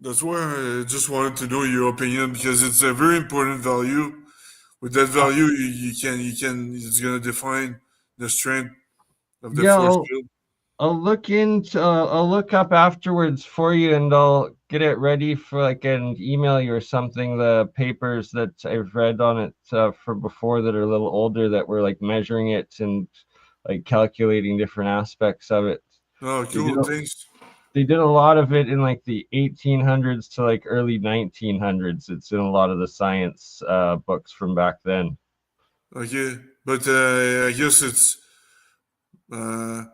That's why I just wanted to know your opinion because it's a very important value. With that value, it's gonna define the strength of the Yeah, force field. I'll look up afterwards for you, and I'll get it ready for like an email you or something. The papers that I've read on it from before that are a little older that were like measuring it and like calculating different aspects of it. Oh, They did cool. Thanks. they did a lot of it in like the 1800s to like early 1900s. It's in a lot of the science books from back then. Okay, but I guess it's uh,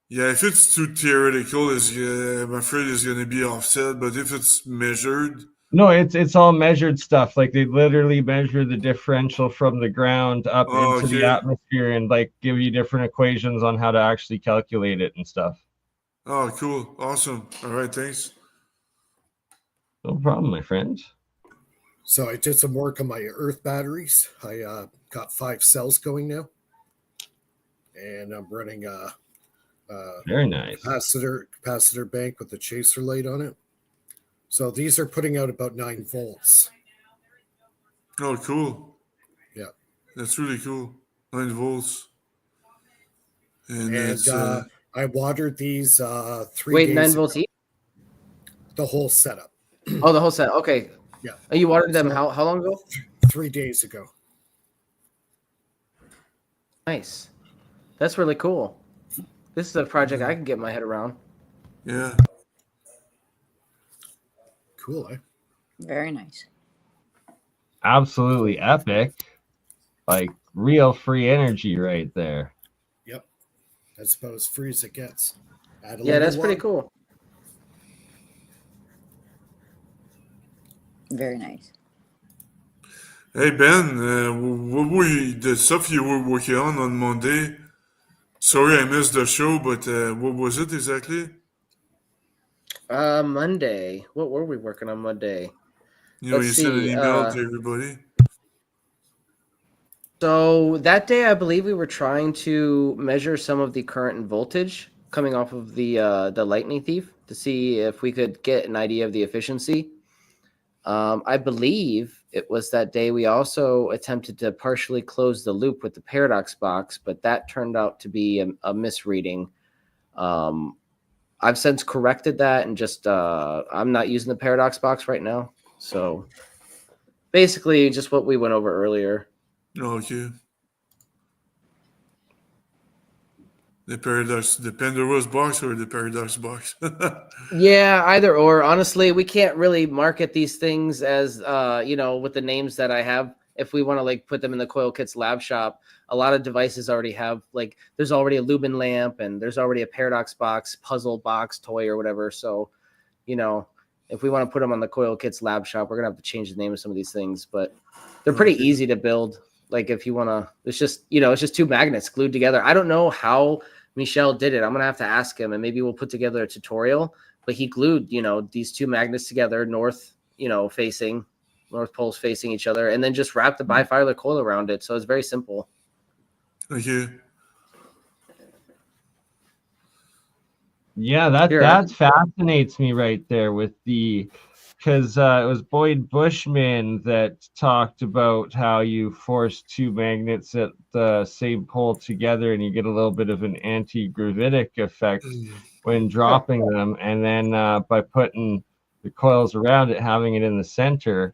yeah. If it's too theoretical, I'm afraid it's gonna be offset. But if it's measured, No, it's all measured stuff. Like they literally measure the differential from the ground up oh, into the okay. atmosphere and like give you different equations on how to actually calculate it and stuff. Oh, cool. Awesome. All right. Thanks. No problem, my friend. So I did some work on my Earth batteries. I got 5 cells going now, and I'm running a Very nice. capacitor bank with a chaser light on it. So these are putting out about 9 volts. Oh, cool. Yeah, That's really cool. 9 volts, and and it's I watered these three Wait, 9 days volts ago. each? The whole setup. Oh, the whole set. Okay. Yeah. Oh, you watered them So- how long ago? 3 days ago. Nice. That's really cool. This is a project I can get my head around. yeah. Cool, eh? Very nice. Absolutely epic. Like real free energy right there. Yep. That's about as free as it gets. Add a Yeah, little that's pretty water. cool. Very nice. Hey Ben, what were the stuff you were working on Monday? Sorry, I missed the show, but what was it exactly? Monday. What were we working on Monday? You know, Let's you sent an see. email to everybody. So that day, I believe we were trying to measure some of the current voltage coming off of the lightning thief to see if we could get an idea of the efficiency. I believe it was that day we also attempted to partially close the loop with the paradox box, but that turned out to be a misreading. I've since corrected that and just I'm not using the paradox box right now. So basically, just what we went over earlier. Oh, okay. The Pandora's box or the paradox box? Yeah, either or. Honestly, we can't really market these things as with the names that I have. If we want to like put them in the Coil Kits lab shop, a lot of devices already have like there's already a lumen lamp and there's already a paradox box, puzzle box, toy or whatever. So, if we want to put them on the Coil Kits lab shop, we're gonna have to change the name of some of these things, but they're pretty Okay. easy to build. Like if you want to, it's just 2 magnets glued together. I don't know how Michel did it. I'm gonna have to ask him, and maybe we'll put together a tutorial. But he glued, these 2 magnets together, north poles facing each other, and then just wrapped the bifilar coil around it. So it's very simple. Okay. Yeah, that Here. that fascinates me right there with because it was Boyd Bushman that talked about how you force 2 magnets at the same pole together and you get a little bit of an anti-gravitic effect when dropping them, and then by putting the coils around it, having it in the center,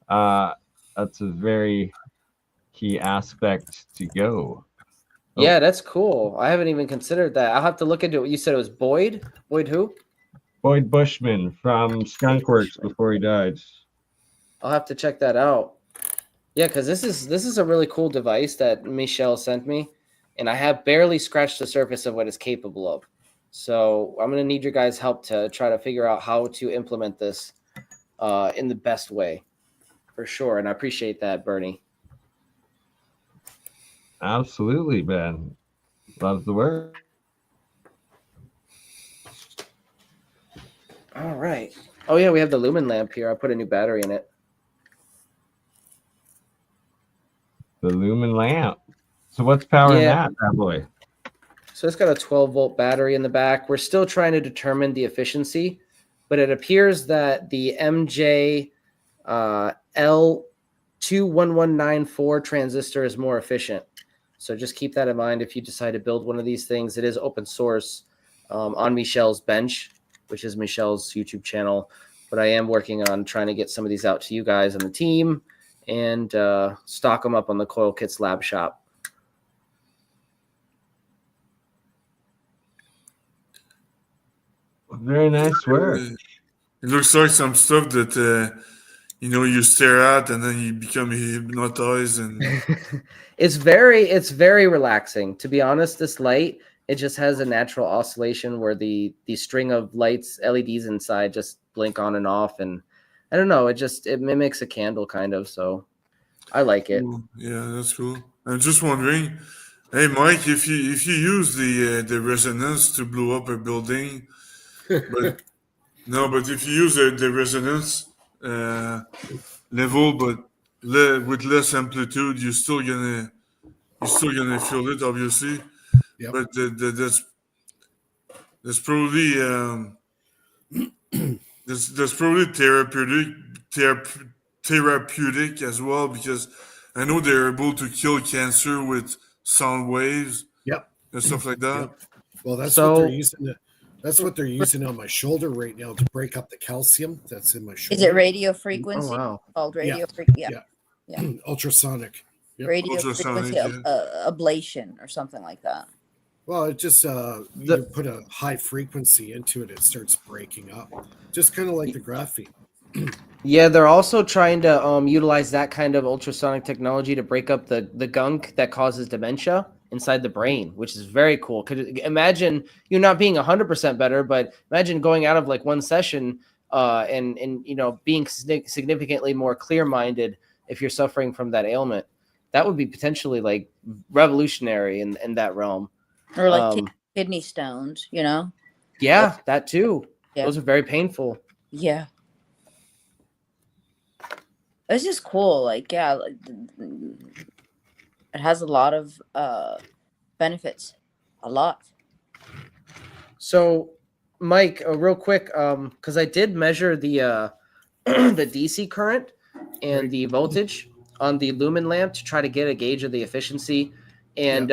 that's a very key aspect to go. Yeah, that's cool. I haven't even considered that. I'll have to look into it. You said it was Boyd? Boyd who? Boyd Bushman from Skunkworks before he died. I'll have to check that out. Yeah, because this is a really cool device that Michel sent me, and I have barely scratched the surface of what it's capable of. So I'm gonna need your guys' help to try to figure out how to implement this in the best way, for sure. And I appreciate that, Bernie. Absolutely, Ben. Loves the work. All right. Oh yeah, we have the lumen lamp here. I put a new battery in it. The lumen lamp. So what's powering Yeah. that bad boy? So it's got a 12-volt battery in the back. We're still trying to determine the efficiency, but it appears that the MJ L21194 transistor is more efficient. So just keep that in mind if you decide to build one of these things. It is open source on Michel's bench, which is Michel's YouTube channel. But I am working on trying to get some of these out to you guys on the team and stock them up on the Coil Kits Lab Shop. Very nice work. It looks like some stuff that you stare at and then you become hypnotized and It's very relaxing. To be honest, this light, it just has a natural oscillation where the string of lights, LEDs inside just blink on and off, and I don't know, it mimics a candle kind of, so I like it. Cool. Yeah, that's cool. I'm just wondering, hey Mike, if you use the resonance to blow up a building, but but if you use the resonance level, but with less amplitude, you're still gonna feel it, obviously. Yep. But that's probably that's probably therapeutic as well, because I know they're able to kill cancer with sound waves. Yep. And stuff like that. Yep. Well, that's So- what they're using. That's what they're using on my shoulder right now to break up the calcium that's in my shoulder. Is it radio frequency? Oh wow. Called radio Yeah. frequency. Yeah. Ultrasonic. Yep. Radio Ultrasonic, frequency ablation or something like that. Well, it just you put a high frequency into it, it starts breaking up, just kind of like the graphene. Yeah, they're also trying to utilize that kind of ultrasonic technology to break up the gunk that causes dementia inside the brain, which is very cool. Could imagine you not being 100% better, but imagine going out of like one session and being significantly more clear-minded if you're suffering from that ailment. That would be potentially like revolutionary in that realm. Or like kidney stones, Yeah, that too. Yeah. Those are very painful. Yeah. It's just cool. It has a lot of benefits. A lot. So, Mike, real quick, because I did measure the the DC current and the voltage on the lumen lamp to try to get a gauge of the efficiency, and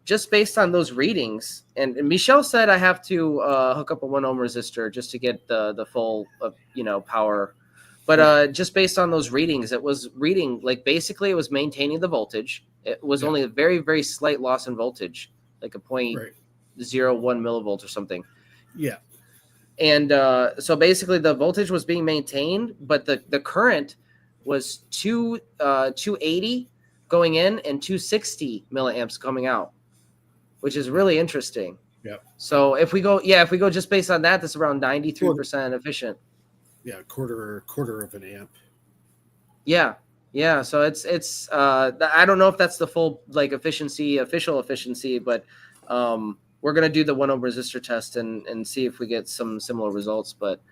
just based on those readings, and Michel said I have to hook up a 1 ohm resistor just to get the full power. But just based on those readings, it was reading basically it was maintaining the voltage. It was only a very, very slight loss in voltage, like a 0.01 millivolt or something. Yeah. And so basically the voltage was being maintained, but the current was 280 going in and 260 milliamps coming out, which is really interesting. Yeah. So if we go just based on that, that's around 93% efficient. Yeah, quarter of an amp. Yeah. So it's I don't know if that's the full official efficiency, but we're gonna do the 1 ohm resistor test and see if we get some similar results. But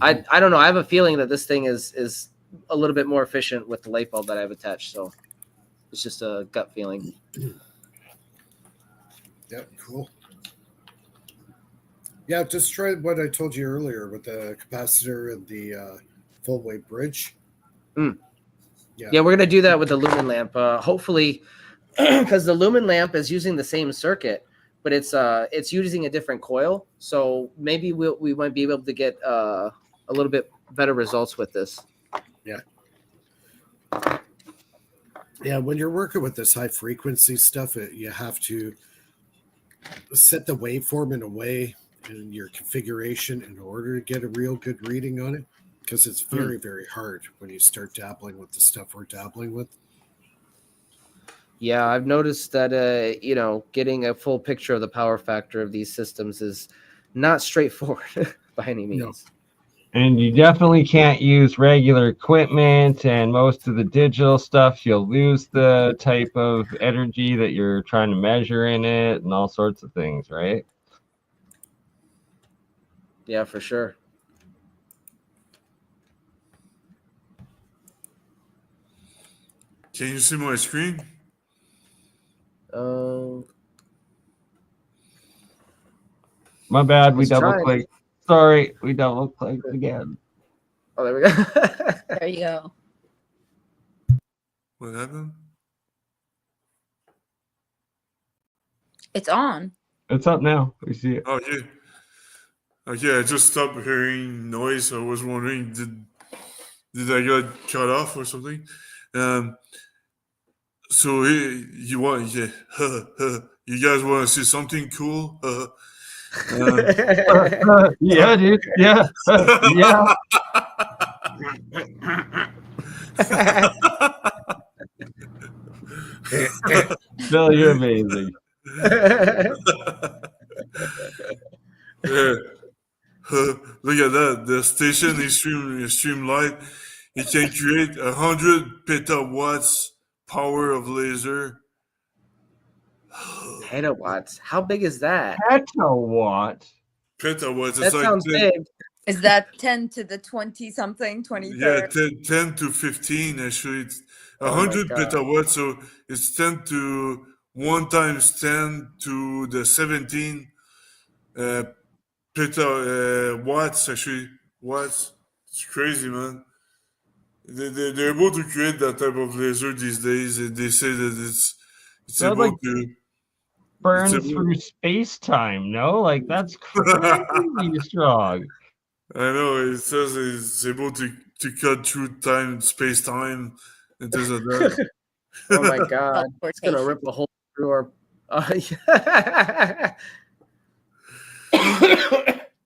I don't know. I have a feeling that this thing is a little bit more efficient with the light bulb that I've attached. So it's just a gut feeling. Yeah, cool. Yeah, just try what I told you earlier with the capacitor and the full wave bridge. Yeah, we're gonna do that with the lumen lamp. Hopefully, because the lumen lamp is using the same circuit, but it's using a different coil. So maybe we might be able to get a little bit better results with this. Yeah, when you're working with this high frequency stuff, you have to set the waveform in a way in your configuration in order to get a real good reading on it, because it's very, very hard when you start dabbling with the stuff we're dabbling with. Yeah, I've noticed that getting a full picture of the power factor of these systems is not straightforward by any means. No. And you definitely can't use regular equipment, and most of the digital stuff, you'll lose the type of energy that you're trying to measure in it and all sorts of things, right? Yeah, for sure. Can you see my screen? My bad, we Let's double try it. clicked Sorry, we don't look like it again. Oh, there we go. There you go. What happened? It's on. It's up now. We see it. Oh yeah. Okay, I just stopped hearing noise. I was wondering, did I get cut off or something? So you want, yeah, you guys want to see something cool? Yeah, dude. Yeah. Yeah. Bill, you're amazing. Yeah. Look at that. The station extreme light. It can create 100 petawatts power of laser. Petawatts. How big is that? Petawatt. Petawatts. That It's like sounds 10, big. Is that 10 to the 20 something, 23rd? yeah, 10 to 15. Actually, it's Oh my 100 God. petawatts. So it's 10 to 1 times 10 to the 17 watts. Actually, watts. It's crazy, man. They're able to create that type of laser these days. And they say that it's That able like to burn it's through space time, no? Like that's crazy strong. I know it says it's able to cut through time, space time, and things like that. Oh my God. It's going to Teleportation. rip a hole through our.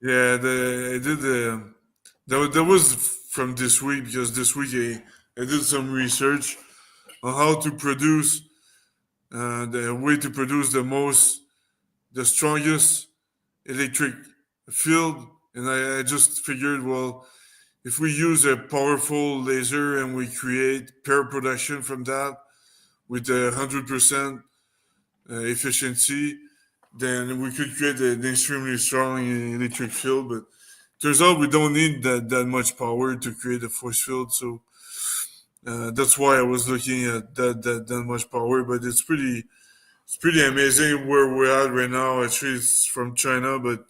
Yeah, I did. That was from this week because this week I did some research on how to produce the way to produce the strongest electric field, and I just figured, well, if we use a powerful laser and we create pair production from that with 100% efficiency, then we could create an extremely strong electric field. But turns out we don't need that much power to create a force field. So that's why I was looking at that much power. But it's pretty amazing where we're at right now. Actually, it's from China, but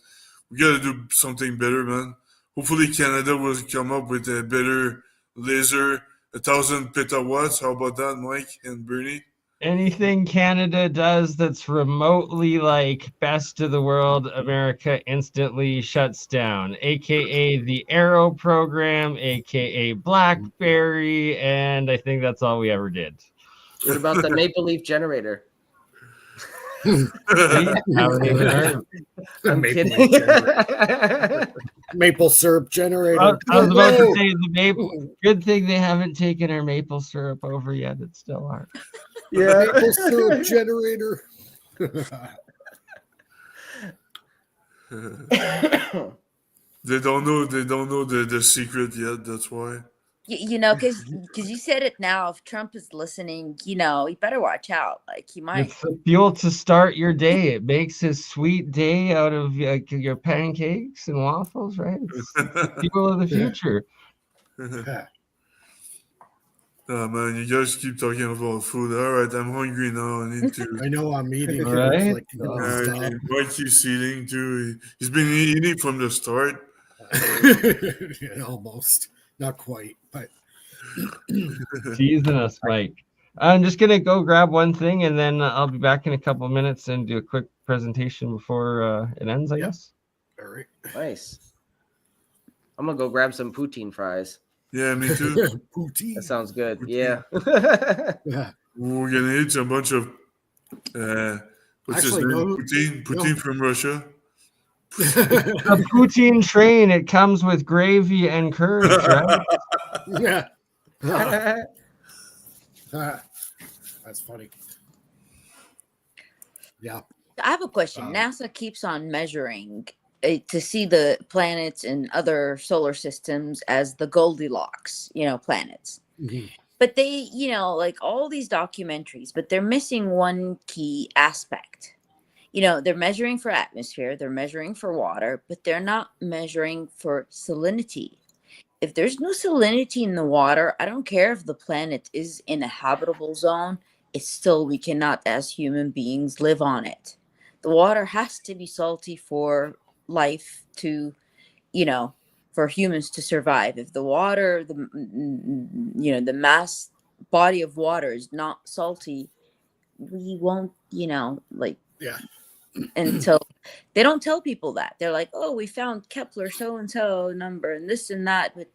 we got to do something better, man. Hopefully, Canada will come up with a better laser, 1,000 petawatts. How about that, Mike and BurnEye? Anything Canada does that's remotely like best of the world, America instantly shuts down, aka the Arrow program, aka BlackBerry, and I think that's all we ever did. What about the Maple Leaf generator? See? Haven't even heard. I'm Maple kidding. Maple syrup generator. I was about to Whoa! say the maple. Good thing they haven't taken our maple syrup over yet. It's still hard. Yeah. Maple syrup generator. They don't know the secret yet. That's why. You know, because you said it now. If Trump is listening, you know, he better watch out. Like he might. It's the fuel to start your day. It makes a sweet day out of your pancakes and waffles, right? It's the fuel of the future. Oh man, you guys keep talking about food. All right, I'm hungry now. I need to. I know I'm eating. All right. It's like, stop. Mike keeps eating too. He's been eating from the start. Yeah, almost. Not quite, but Teasing us, Mike. I'm just gonna go grab one thing, and then I'll be back in a couple of minutes and do a quick presentation before it ends, I guess. all right. Nice. I'm gonna go grab some poutine fries. Yeah, me too. Poutine. That sounds good. Poutine. Yeah. Yeah. We're gonna eat a bunch of what's his Actually, name? no. Poutine from Russia. A poutine train. It comes with gravy and curds, right? Yeah. That's funny. Yeah. I have a question. NASA keeps on measuring to see the planets and other solar systems as the Goldilocks, you know, planets. Mhm. But they, you know, like all these documentaries, but they're missing one key aspect. You know, they're measuring for atmosphere, they're measuring for water, but they're not measuring for salinity. If there's no salinity in the water, I don't care if the planet is in a habitable zone, it's still, we cannot as human beings live on it. The water has to be salty for life to you know, for humans to survive. If the water, the mass body of water is not salty, we won't, like, Yeah. until they don't tell people that. They're like, oh, we found Kepler so and so number and this and that. But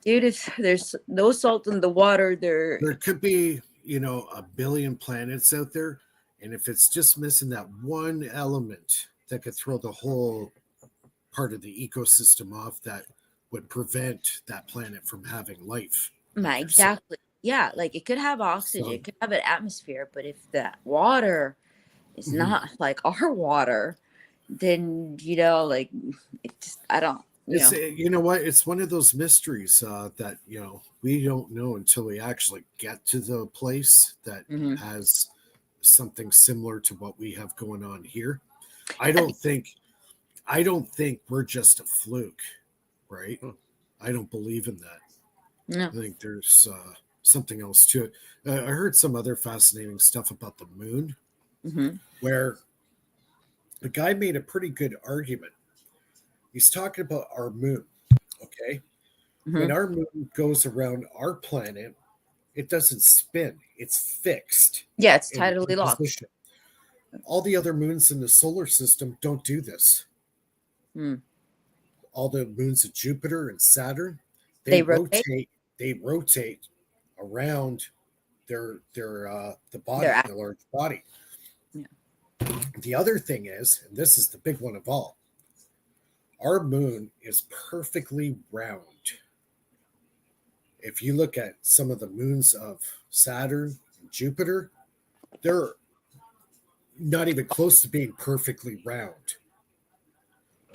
dude, if there's no salt in the water, There could be, a billion planets out there. And if it's just missing that one element that could throw the whole part of the ecosystem off, that would prevent that planet from having life. like you're saying. exactly. Yeah, like it could have oxygen, So- it could have an atmosphere, but if that water is Mhm. not like our water, then like it just, I don't, It's you know what? It's one of those mysteries that we don't know until we actually get to the place that Mhm. has something similar to what we have going on here. I don't think we're just a fluke, right? I don't believe in that. no. I think there's something else to it. I heard some other fascinating stuff about the moon, Mhm. where the guy made a pretty good argument. He's talking about our moon, okay? When Mhm. our moon goes around our planet, it doesn't spin, it's fixed Yeah, it's in tidally locked. position. All the other moons in the solar system don't do this. Hmm. All the moons of Jupiter and Saturn, They they rotate? rotate around the body, They're the large body. Yeah. The other thing is, and this is the big one of all, our moon is perfectly round. If you look at some of the moons of Saturn and Jupiter, they're not even close to being perfectly round.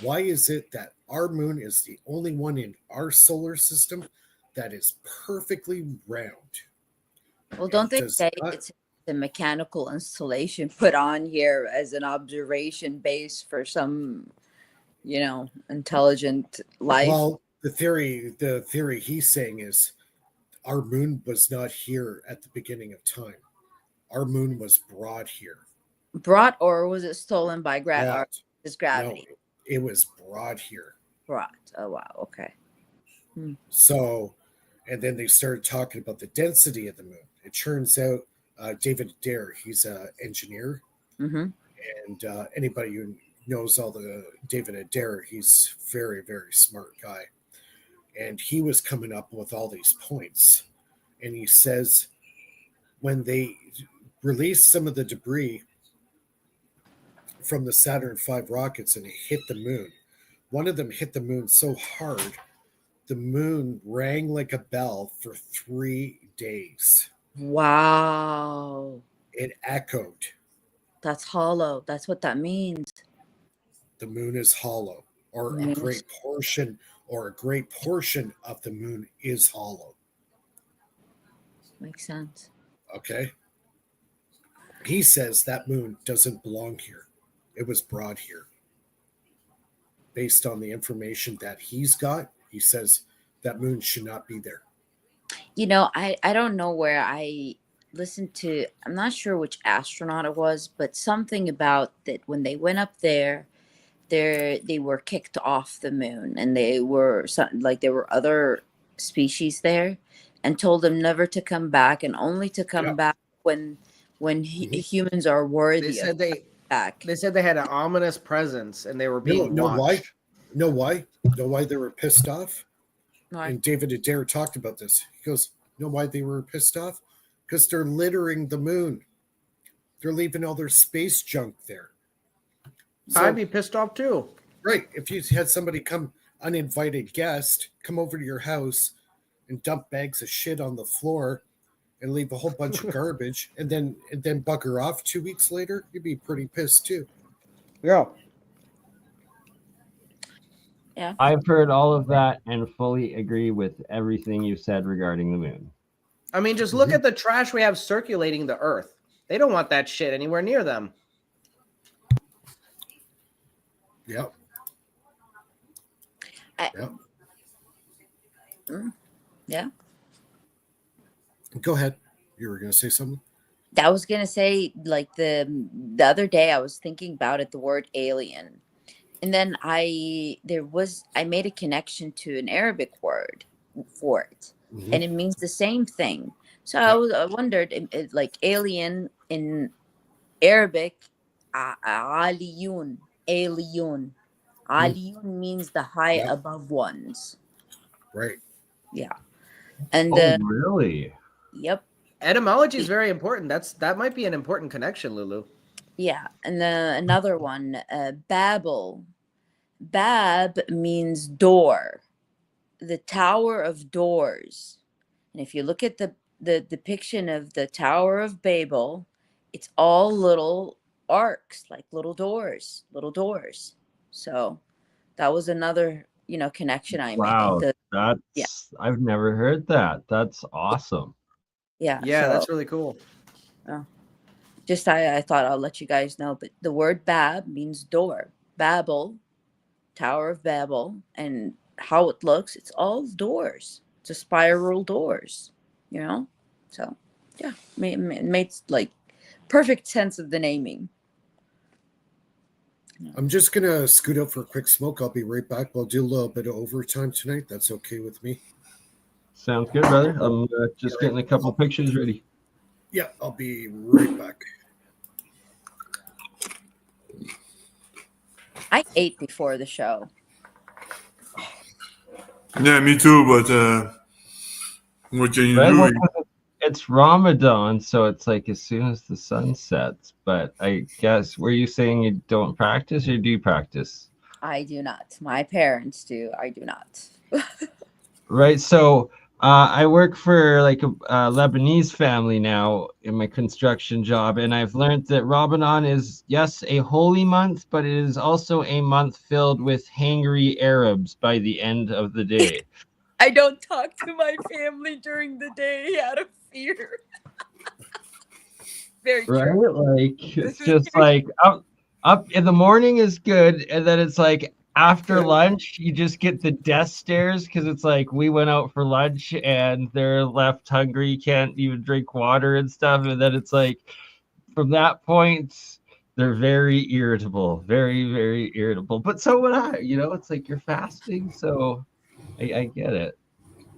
Why is it that our moon is the only one in our solar system that is perfectly round? Well, don't they does say not- it's the mechanical installation put on here as an observation base for some, intelligent life? Well, the theory he's saying is our moon was not here at the beginning of time. Our moon was brought here. Brought, or was it stolen by Brought. this No, gravity? it was brought here. Brought. Oh wow. Okay. So, and then they started talking about the density of the moon. It turns out David Adair, he's an engineer, Mm-hmm. and anybody who knows all the David Adair, he's very, very smart guy. And he was coming up with all these points. And he says when they released some of the debris from the Saturn V rockets and it hit the moon, one of them hit the moon so hard, the moon rang like a bell for 3 days. Wow. It echoed. That's hollow. That's what that means. The moon is hollow, or Yes. a great portion of the moon is hollow. Makes sense. Okay. He says that moon doesn't belong here. It was brought here. Based on the information that he's got, he says that moon should not be there. I don't know where I listened to, I'm not sure which astronaut it was, but something about that when they went up there, they were kicked off the moon, and there were other species there, and told them never to come back, and only to come Yeah. back when humans are worthy They said of they back. they said they had an ominous presence and they were being Know why? watched. Know why? Know why they were pissed off? Right. And David Adair talked about this. He goes, know why they were pissed off? Because they're littering the moon. They're leaving all their space junk there. So, I'd be pissed off too. right, if you had somebody come, uninvited guest, come over to your house and dump bags of shit on the floor and leave a whole bunch of garbage and then bugger off 2 weeks later, you'd be pretty pissed too. Yeah. Yeah. I've heard all of that and fully agree with everything you said regarding the moon. I mean, just look at the trash we have circulating the earth. They don't want that shit anywhere near them. Yep. Yep. Yeah. Go ahead. You were going to say something? I was gonna say, like the other day I was thinking about it, the word alien, and then I made a connection to an Arabic word for it, Mhm. and it means the same thing. So I wondered, like alien in Arabic, aliyun, aliyun. Aliyun means the high Yep. above ones. Right. Yeah, and Oh, really? yep, Etymology is very important. That might be an important connection, Lulu. yeah, and another one, Babel. Bab means door, the Tower of Doors. And if you look at the depiction of the Tower of Babel, it's all little arcs, like little doors, little doors. So that was another, connection I made. Wow, that's I've never heard that. That's awesome. Yeah. Yeah, So that's really cool. just I thought I'll let you guys know, but the word Bab means door. Babel, Tower of Babel, and how it looks, it's all doors. It's a spiral doors, you know? So, yeah, made like perfect sense of the naming. I'm just gonna scoot out for a quick smoke. I'll be right back. We'll do a little bit of overtime tonight. That's okay with me. Sounds good, brother. I'm just getting a couple pictures ready. Yeah, I'll be right back. I ate before the show. Yeah, me too. But what can you Right? do? Well, it's Ramadan, so it's like as soon as the sun sets. But I guess, were you saying you don't practice or do you practice? I do not. My parents do. I do not. Right. So I work for like a Lebanese family now in my construction job, and I've learned that Ramadan is, yes, a holy month, but it is also a month filled with hangry Arabs by the end of the day. I don't talk to my family during the day out of fear. Very Right? true. Like it's just like up in the morning is good, and then it's like after lunch you just get the death stares because it's like we went out for lunch and they're left hungry, can't even drink water and stuff, and then it's like from that point they're very irritable, very, very irritable. But so would I, it's like you're fasting, so I get it.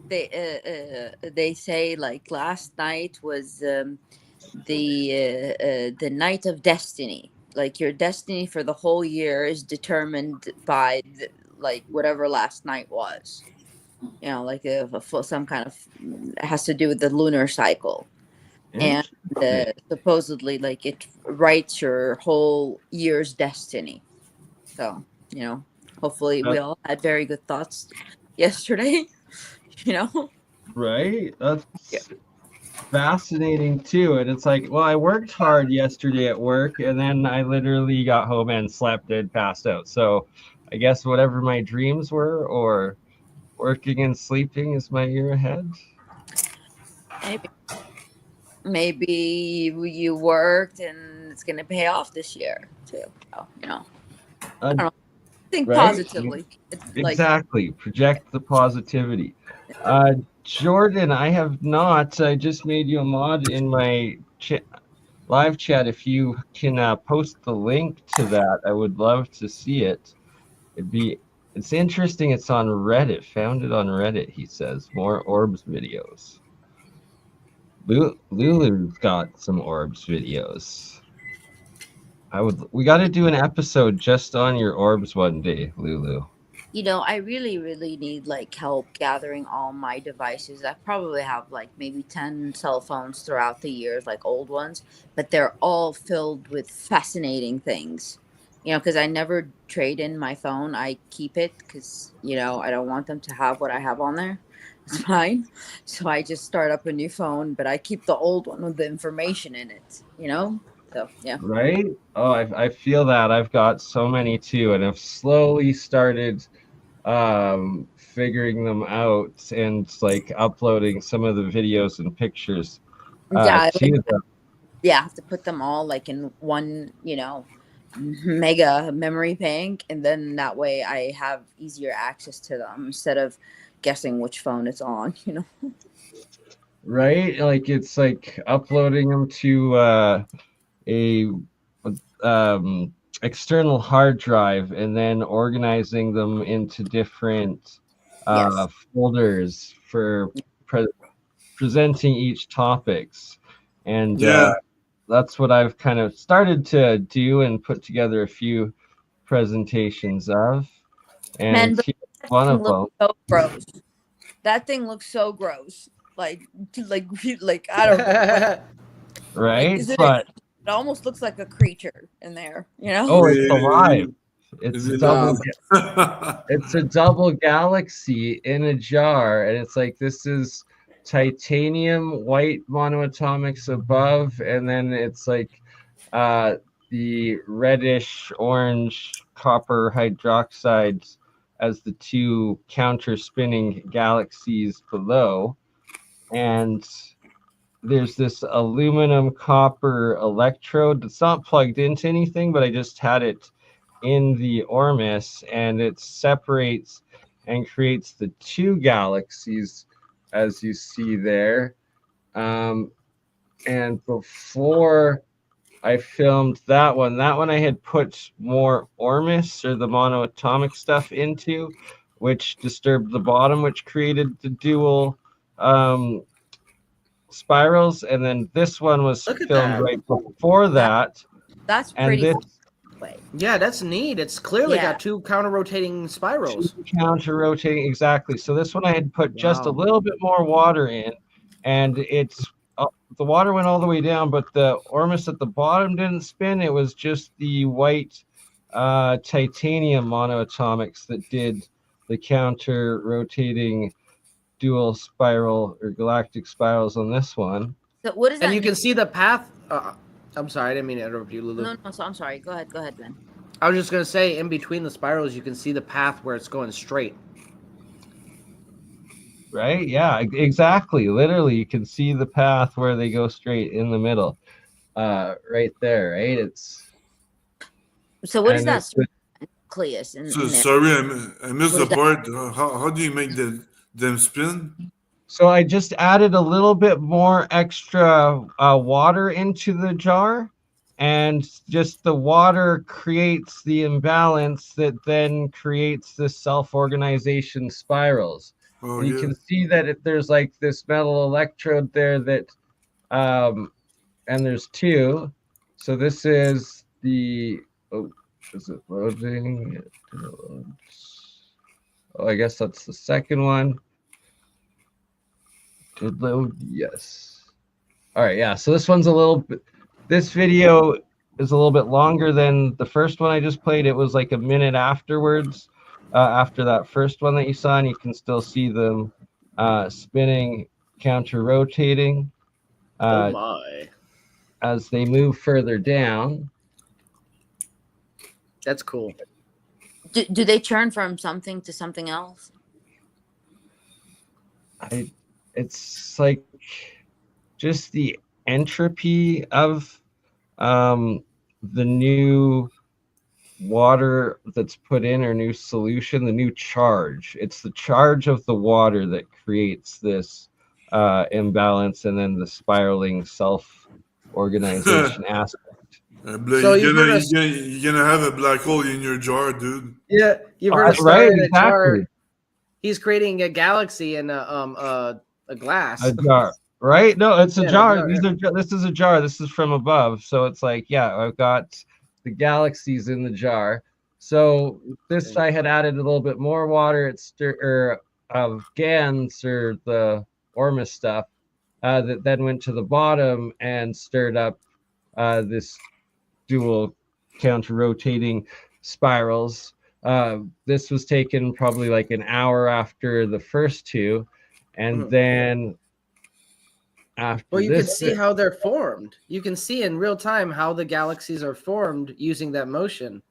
They say like last night was the night of destiny. Like your destiny for the whole year is determined by like whatever last night was. Like some kind of it has to do with the lunar cycle, and Interesting. supposedly like it writes your whole year's destiny. So hopefully we all had very good thoughts yesterday. Right? Yeah. That's fascinating too. And it's like, well, I worked hard yesterday at work and then I literally got home and slept and passed out. So I guess whatever my dreams were, or working and sleeping, is my year ahead. Maybe you worked and it's going to pay off this year too. So, I don't know. Think Right? positively. It's like Exactly. Project the positivity. Jordan, I have not. I just made you a mod in my live chat. If you can post the link to that, I would love to see it. It's interesting. It's on Reddit. Found it on Reddit, he says. More orbs videos. Lulu's got some orbs videos. We got to do an episode just on your orbs one day, Lulu. I really, really need like help gathering all my devices. I probably have like maybe 10 cell phones throughout the years, like old ones, but they're all filled with fascinating things. Because I never trade in my phone. I keep it because, I don't want them to have what I have on there. It's fine. So I just start up a new phone, but I keep the old one with the information in it, So, yeah. Right? Oh, I feel that. I've got so many too, and I've slowly started figuring them out and like uploading some of the videos and pictures Yeah, to them. I have to put them all like in one, mega memory bank, and then that way I have easier access to them instead of guessing which phone it's on. Right? Like it's like uploading them to a external hard drive and then organizing them into different Yes. folders for presenting each topics. And Yeah. that's what I've kind of started to do and put together a few presentations of. And Man, but here's that one thing of them. looks so gross. That thing looks so gross. Like I don't know. Like, Right? is it? But It almost looks like a creature in there. You know? oh, it's alive. It's Is it double. alive? It's a double galaxy in a jar, and it's like this is titanium white monoatomics above, and then it's like the reddish orange copper hydroxides as the two counter spinning galaxies below. And there's this aluminum copper electrode that's not plugged into anything, but I just had it in the Ormus, and it separates and creates the two galaxies as you see there. And before I filmed that one I had put more Ormus or the monoatomic stuff into, which disturbed the bottom, which created the dual spirals. And then this one was Look at filmed that. right before that. That's And pretty. this Way. Yeah, that's neat. It's clearly Yeah. got two counter-rotating spirals. counter rotating, exactly. So this one I had put just a Wow. little bit more water in, and it's the water went all the way down, but the Ormus at the bottom didn't spin. It was just the white titanium monoatomics that did the counter rotating dual spiral or galactic spirals on this one. So what is that? And you can see the path. I'm sorry, I didn't mean to interrupt you, Lulu. No. So I'm sorry. Go ahead, Ben. I was just going to say, in between the spirals, you can see the path where it's going straight. Right? Yeah, exactly. Literally, you can see the path where they go straight in the middle. Right there, right? It's So what is that? it's with- Nucleus in So, there. sorry, I missed What the is that? part. How do you make them spin? So I just added a little bit more extra water into the jar, and just the water creates the imbalance that then creates the self-organization spirals. Oh, And you yeah. can see that there's like this metal electrode there that, and there's two. So this is the, is it loading? Oh, I guess that's the second one. Did load? Yes. All right, yeah. So this one's a little bit, this video is a little bit longer than the first one I just played. It was like a minute afterwards, after that first one that you saw, and you can still see them spinning, counter-rotating Oh my. as they move further down. That's cool. Do they turn from something to something else? It's like just the entropy of the new water that's put in, or new solution, the new charge. It's the charge of the water that creates this imbalance, and then the spiraling self-organization aspect. So you're you've gonna have a black hole in your jar, dude. Yeah, you've heard of Right, a jar. exactly. He's creating a galaxy in a glass. A jar, right? No, it's a Yeah, jar. jar, These are. This is a jar. This is from above, so it's like, yeah, I've got the galaxies in the jar. So this I had added a little bit more water. It's of GANs, or the Ormus stuff, that then went to the bottom and stirred up this dual counter-rotating spirals. This was taken probably like an hour after the first two, and then after well, you this, can see how they're formed. You can see in real time how the galaxies are formed using that motion.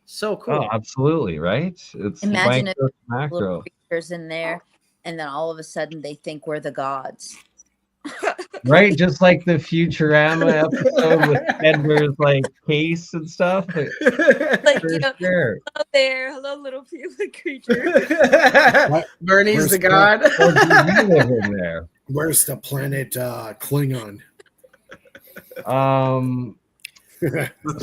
So cool. Oh, absolutely, right? It's Imagine micro to little macro, creatures in there, and then all of a sudden they think we're the gods. right? Just like the Futurama episode with Edward's like case and stuff. Like, For you know, sure. hello there, hello little creature. Bernie's Where's the god. Or do you live in there? Where's the planet Klingon?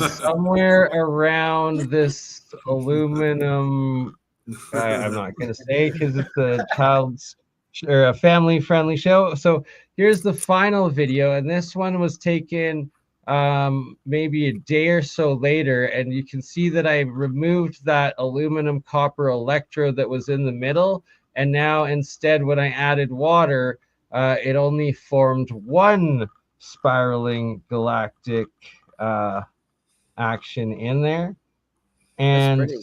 somewhere around this aluminum. I'm not going to say because it's a child's or a family-friendly show. So here's the final video, and this one was taken maybe a day or so later, and you can see that I removed that aluminum copper electrode that was in the middle, and now instead when I added water, it only formed one spiraling galactic action in there, and pretty.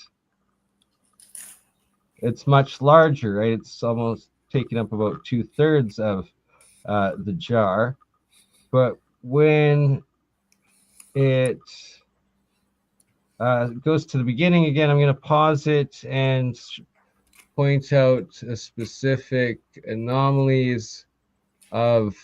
it's much larger, right? It's almost taking up about 2/3 of the jar. But when it goes to the beginning again, I'm going to pause it and point out a specific anomalies of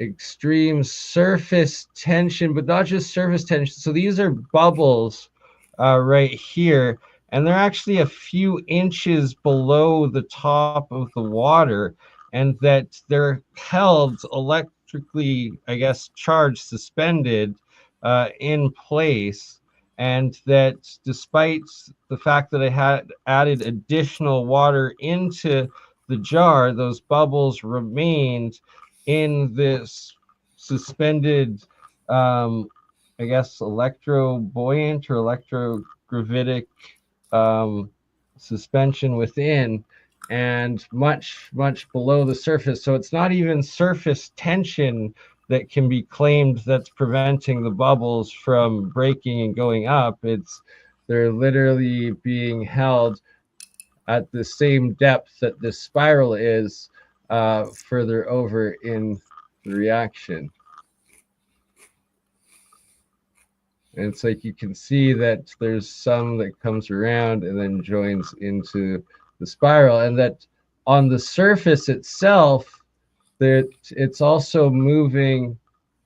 extreme surface tension, but not just surface tension. So these are bubbles right here, and they're actually a few inches below the top of the water, and that they're held electrically, I guess, charged, suspended in place. And that despite the fact that I had added additional water into the jar, those bubbles remained in this suspended, I guess, electrobuoyant or electrogravitic suspension within, and much, much below the surface. So it's not even surface tension that can be claimed that's preventing the bubbles from breaking and going up. They're literally being held at the same depth that this spiral is further over in the reaction. And it's like you can see that there's some that comes around and then joins into the spiral, and that on the surface itself, that it's also moving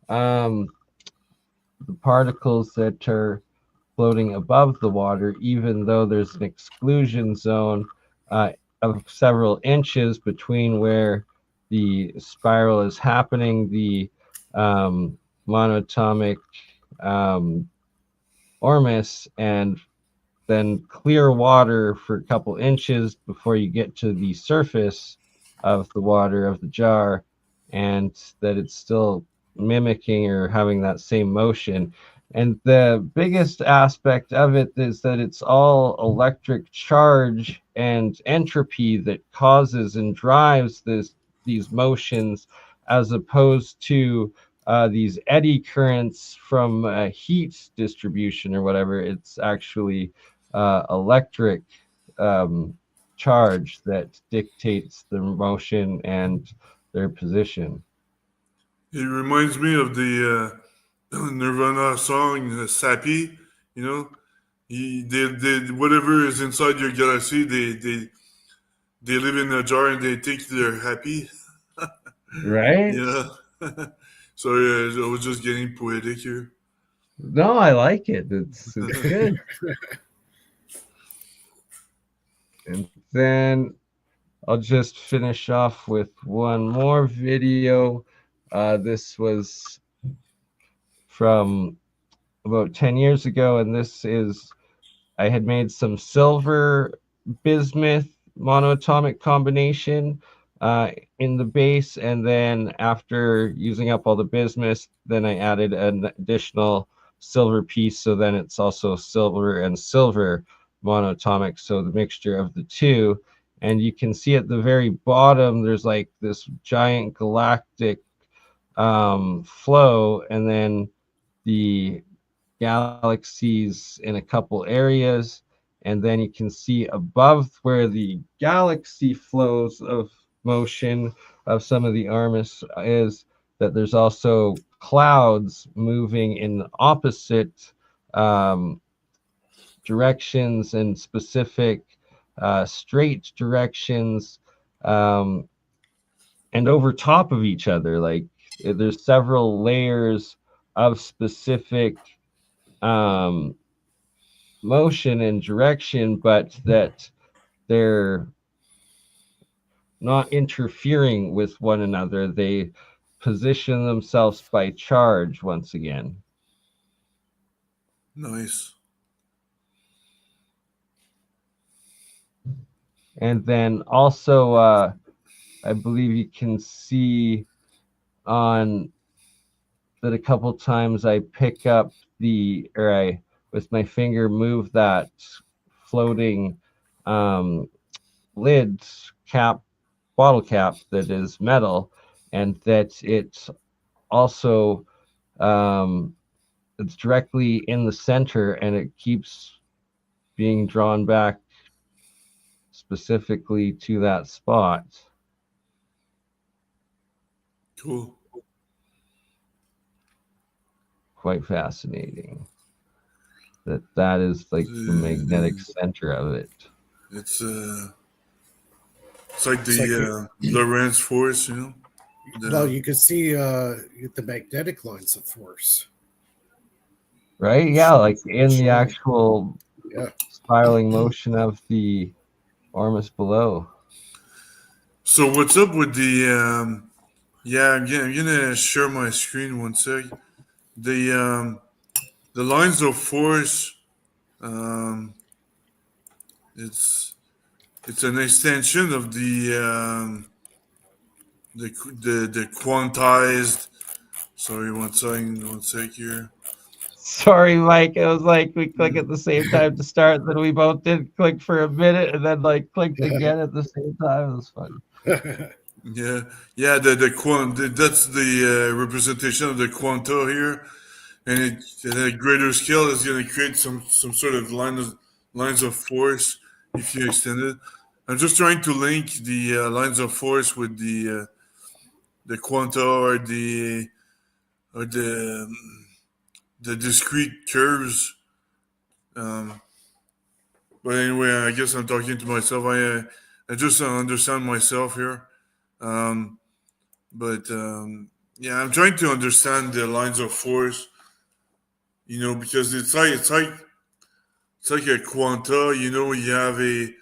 the particles that are floating above the water, even though there's an exclusion zone of several inches between where the spiral is happening. The monatomic Ormus, and then clear water for a couple inches before you get to the surface of the water of the jar, and that it's still mimicking or having that same motion. And the biggest aspect of it is that it's all electric charge and entropy that causes and drives these motions, as opposed to these eddy currents from heat distribution or whatever. It's actually electric charge that dictates the motion and their position. It reminds me of the Nirvana song "Sappy." You know, they whatever is inside your galaxy, they live in a jar and they think they're happy. Right? Yeah. Sorry, I was just getting poetic here. No, I like it. It's good. And then I'll just finish off with one more video. This was from about 10 years ago, and this is, I had made some silver bismuth monoatomic combination in the base, and then after using up all the bismuth, then I added an additional silver piece, so then it's also silver and silver monoatomic, so the mixture of the two. And you can see at the very bottom there's like this giant galactic flow, and then the galaxies in a couple areas, and then you can see above where the galaxy flows of motion of some of the Armus is that there's also clouds moving in opposite directions and specific straight directions, and over top of each other. Like there's several layers of specific motion and direction, but that they're not interfering with one another. They position themselves by charge once again. Nice. And then also, I believe you can see on that a couple times I pick up or I, with my finger, move that floating lid cap, bottle cap that is metal, and that it's also it's directly in the center, and it keeps being drawn back specifically to that spot. Cool. Quite fascinating. That is like the magnetic center of it. It's like It's like the Lorentz force, you know. well, you can see the magnetic lines of force. Right? Yeah, like in the Sure. actual Yeah. spiraling motion of the Ormus below. So what's up with the yeah, I'm gonna share my screen one sec. The lines of force, um, it's an extension of the quantized. Sorry, one sec here. Sorry, Mike. It was like we click at the same time to start, then we both did click for a minute and then like clicked again at the same time. It was funny. Yeah, that's the representation of the quanta here, and at a greater scale is going to create some sort of lines of force if you extend it. I'm just trying to link the lines of force with the quanta or the discrete curves. Um, but anyway, I guess I'm talking to myself. I just don't understand myself here. Um, but yeah, I'm trying to understand the lines of force. You know, because it's like a quanta. You know, you have a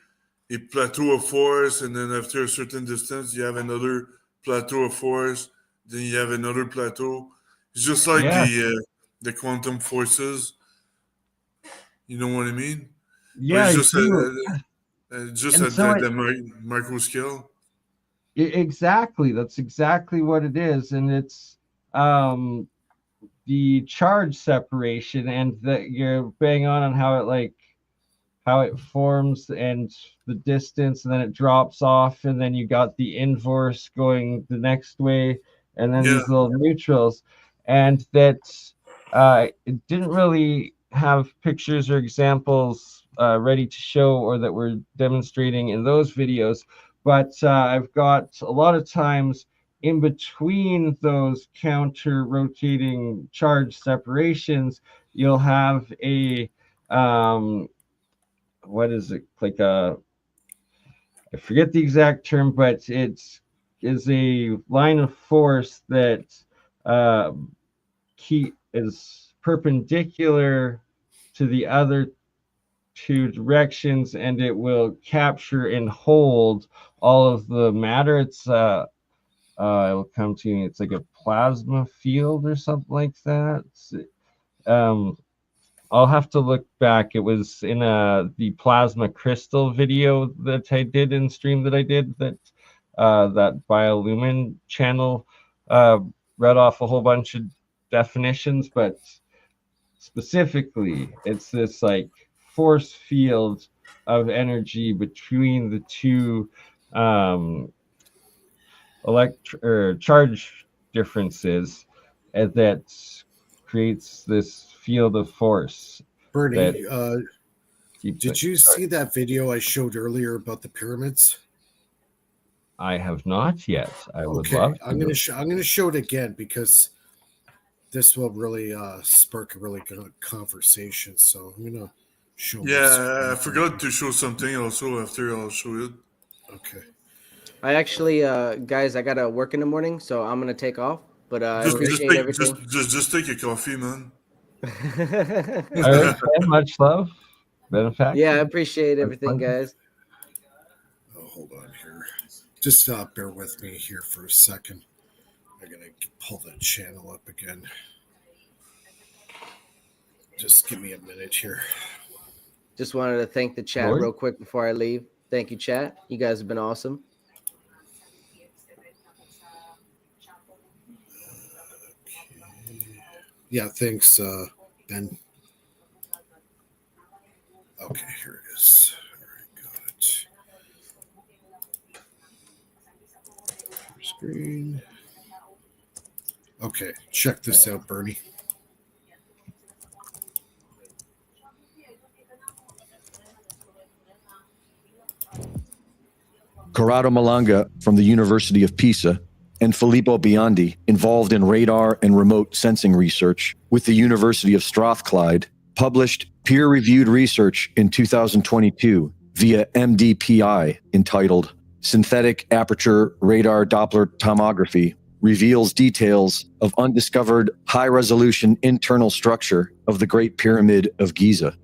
plateau of force, and then after a certain distance, you have another plateau of force. Then you have another plateau. It's just like Yeah. the quantum forces. You know what I mean? But Yeah, it's I just do. just And at so the micro scale. exactly, that's exactly what it is. And it's um the charge separation, and that you're bang on how it forms and the distance, and then it drops off, and then you got the inverse going the next way, and then Yeah, these little neutrals. And that it didn't really have pictures or examples ready to show or that we're demonstrating in those videos, but I've got a lot of times in between those counter rotating charge separations, you'll have a what is it, like a, I forget the exact term, but it's is a line of force that uh, is perpendicular to the other two directions, and it will capture and hold all of the matter. It's it'll come to me. It's like a plasma field or something like that. Um, I'll have to look back. It was in the plasma crystal video that I did in stream that I did that that Biolumin channel read off a whole bunch of definitions, but specifically, it's this like force field of energy between the two um, charge differences, and that creates this field of force that Bernie, keeps did it. you see that video I showed earlier about the pyramids? I have not yet. I would Okay, love to. I'm gonna show it again because this will really spark a really good conversation. So I'm gonna show my yeah. I screen. forgot to show something also after I'll show it. Okay. I actually, guys, I gotta work in the morning, so I'm gonna take off. But I appreciate everything. Just take a coffee, man. All right, Ken, much love. Benefactor. Yeah, I appreciate everything, pleasure. guys. Oh, hold on here. Just bear with me here for a second. I'm gonna pull the channel up again. Just give me a minute here. Just wanted to thank the chat Lord? real quick before I leave. Thank you, chat. You guys have been awesome. Yeah, thanks, Ben. Okay, here it is. All right, got it. Screen. Okay, check this out, Bernie. Corrado Malanga from the University of Pisa and Filippo Biondi, involved in radar and remote sensing research with the University of Strathclyde, published peer-reviewed research in 2022 via MDPI entitled Synthetic Aperture Radar Doppler Tomography Reveals Details of Undiscovered High-Resolution Internal Structure of the Great Pyramid of Giza.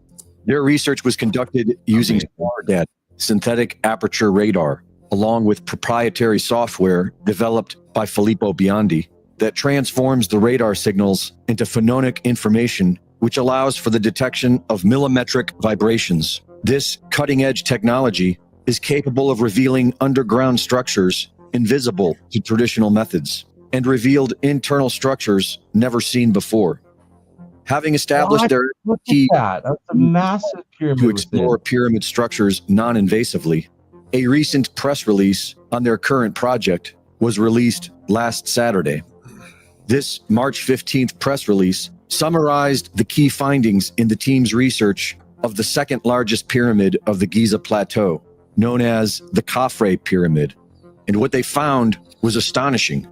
Their research was conducted using SAR data, synthetic aperture radar, along with proprietary software developed by Filippo Biondi that transforms the radar signals into phononic information, which allows for the detection of millimetric vibrations. This cutting-edge technology is capable of revealing underground structures invisible to traditional methods and revealed internal structures never seen before. Having established What? their Look at key that. That's a massive pyramid to within. explore pyramid structures non-invasively, a recent press release on their current project was released last Saturday. This March 15th press release summarized the key findings in the team's research of the second largest pyramid of the Giza Plateau, known as the Khafre Pyramid. And what they found was astonishing.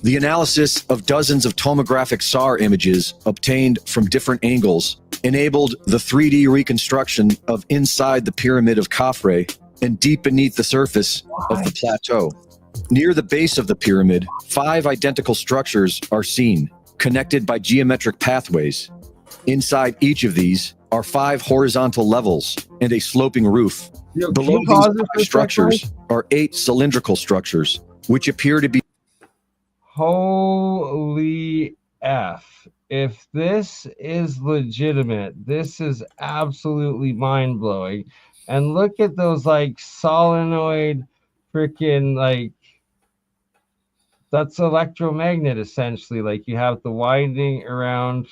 The analysis of dozens of tomographic SAR images obtained from different angles enabled the 3D reconstruction of inside the pyramid of Khafre and deep beneath the surface of the plateau. Near the base of the pyramid, 5 identical structures are seen, connected by geometric pathways. Inside each of these are 5 horizontal levels and a sloping roof. Yo, can Below you these pause it 5 for a structures second? are 8 cylindrical structures, which appear to be Holy F. If this is legitimate, this is absolutely mind blowing. And look at those like solenoid freaking like that's electromagnet essentially. Like you have the winding around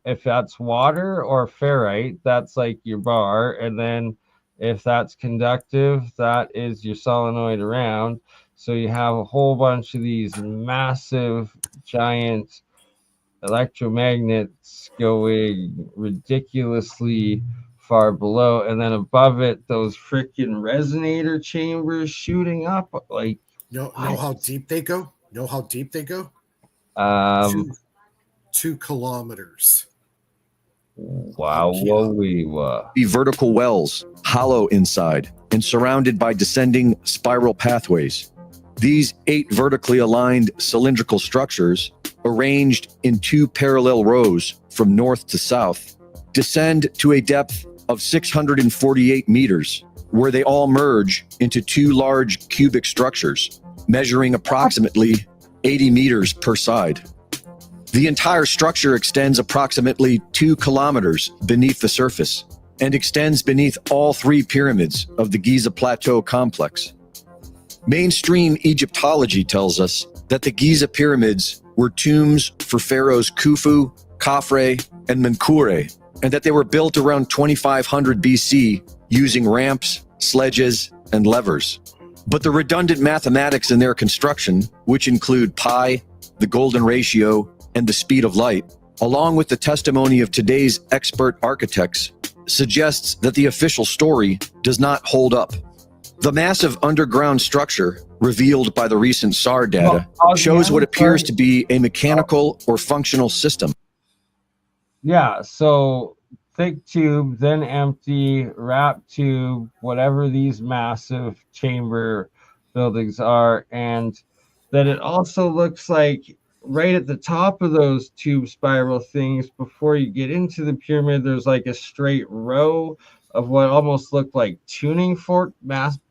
if that's water or ferrite, that's like your bar. And then if that's conductive, that is your solenoid around. So you have a whole bunch of these massive giant electromagnets going ridiculously far below, and then above it those freaking resonator chambers shooting up like Know how deep they go? Know how deep they go? 2 kilometers. Wow, whoa. vertical wells, hollow inside, and surrounded by descending spiral pathways. These 8 vertically aligned cylindrical structures, arranged in 2 parallel rows from north to south, descend to a depth of 648 meters, where they all merge into 2 large cubic structures, measuring approximately 80 meters per side. The entire structure extends approximately 2 kilometers beneath the surface and extends beneath all 3 pyramids of the Giza Plateau complex. Mainstream Egyptology tells us that the Giza pyramids were tombs for pharaohs Khufu, Khafre, and Menkaure, and that they were built around 2500 BC using ramps, sledges, and levers. But the redundant mathematics in their construction, which include pi, the golden ratio, and the speed of light, along with the testimony of today's expert architects, suggests that the official story does not hold up. The massive underground structure revealed by the recent SAR data shows what appears to be a mechanical or functional system. Yeah, so thick tube, then empty, wrap tube, whatever these massive chamber buildings are, and that it also looks like right at the top of those tube spiral things, before you get into the pyramid, there's like a straight row of what almost looked like tuning fork,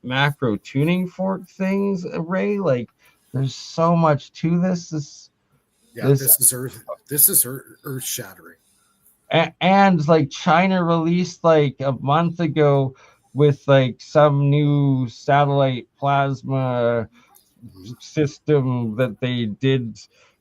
macro tuning fork things, Ray. Like there's so much to this. This is earth shattering. And like China released like a month ago with like some new satellite plasma system that they did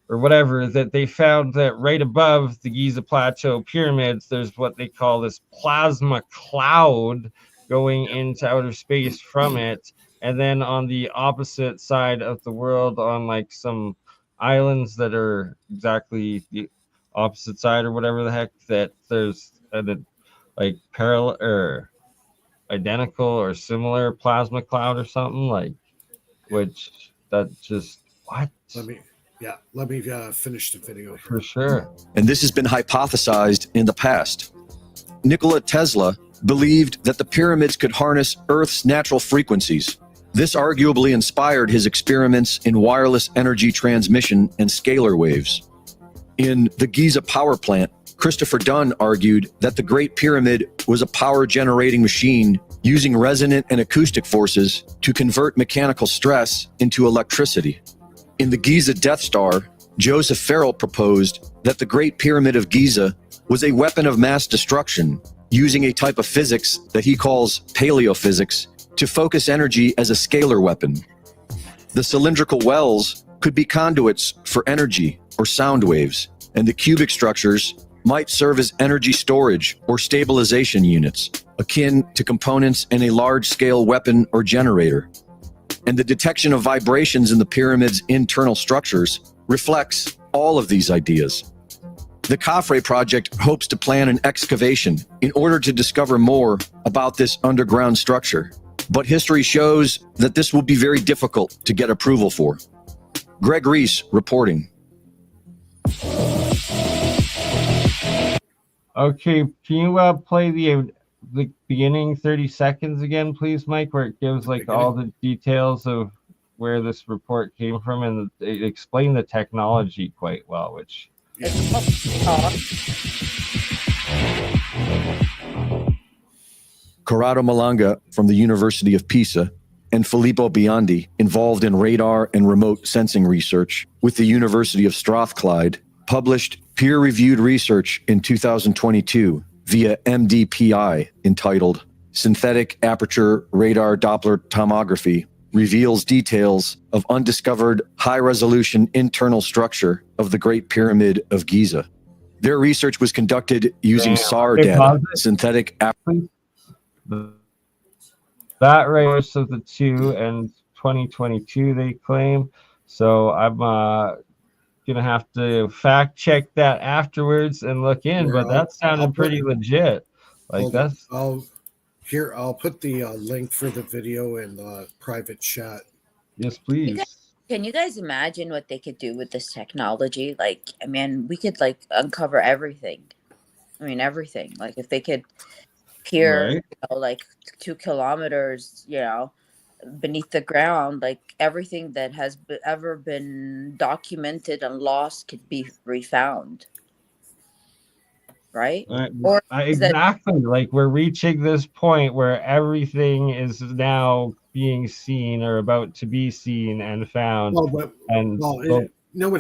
or whatever, that they found that right above the Giza Plateau pyramids there's what they call this plasma cloud going into outer space from it, and then on the opposite side of the world on like some islands that are exactly the opposite side or whatever the heck, that there's like parallel or identical or similar plasma cloud or something like, which that just what Let me finish the video here. for sure. And this has been hypothesized in the past. Nikola Tesla believed that the pyramids could harness Earth's natural frequencies. This arguably inspired his experiments in wireless energy transmission and scalar waves. In the Giza power plant, Christopher Dunn argued that the Great Pyramid was a power-generating machine using resonant and acoustic forces to convert mechanical stress into electricity. In the Giza Death Star, Joseph Farrell proposed that the Great Pyramid of Giza was a weapon of mass destruction using a type of physics that he calls paleophysics to focus energy as a scalar weapon. The cylindrical wells could be conduits for energy or sound waves, and the cubic structures might serve as energy storage or stabilization units, akin to components in a large-scale weapon or generator. And the detection of vibrations in the pyramid's internal structures reflects all of these ideas. The Khafre project hopes to plan an excavation in order to discover more about this underground structure, but history shows that this will be very difficult to get approval for. Greg Reese reporting. Okay, can you play the beginning 30 seconds again, please, Mike, where it gives like all the details of where this report came from, and it explained the technology quite well, which Corrado Malanga from the University of Pisa and Filippo Biondi, involved in radar and remote sensing research with the University of Strathclyde, published peer-reviewed research in 2022 via MDPI entitled Synthetic Aperture Radar Doppler Tomography Reveals Details of Undiscovered High-Resolution Internal Structure of the Great Pyramid of Giza. Their research was conducted using SAR data, synthetic aperture. That right of the two, and 2022 they claim. So I'm gonna have to fact check that afterwards and look in, but that sounded pretty legit. Like that's I'll put the link for the video in the private chat. Yes, please. Can you guys imagine what they could do with this technology? Like, I mean, we could like uncover everything. I mean, everything. Like, if they could peer, Right. like 2 kilometers, beneath the ground, like everything that has ever been documented and lost could be refound. Right? Or exactly. Like we're reaching this point where everything is now being seen or about to be seen and found. What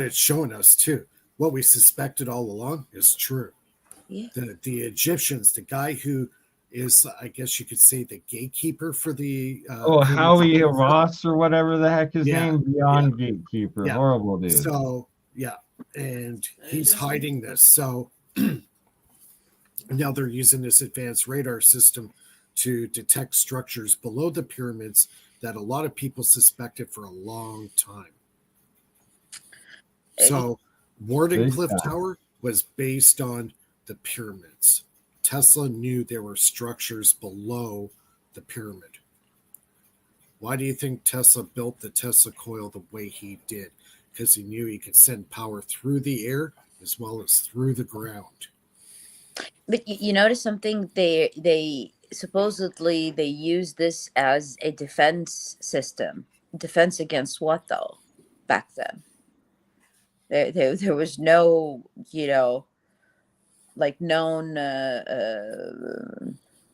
it's showing us too, what we suspected all along is true. Yeah. The Egyptians, the guy who is, I guess you could say, the gatekeeper for the Howie Ross or whatever the heck his name, beyond gatekeeper. Horrible dude. So and he's hiding this. So now they're using this advanced radar system to detect structures below the pyramids that a lot of people suspected for a long time. So Wardenclyffe Tower was based on the pyramids. Tesla knew there were structures below the pyramid. Why do you think Tesla built the Tesla coil the way he did? Because he knew he could send power through the air as well as through the ground. But you notice something? They supposedly they use this as a defense system. Defense against what though? Back then, there was no like known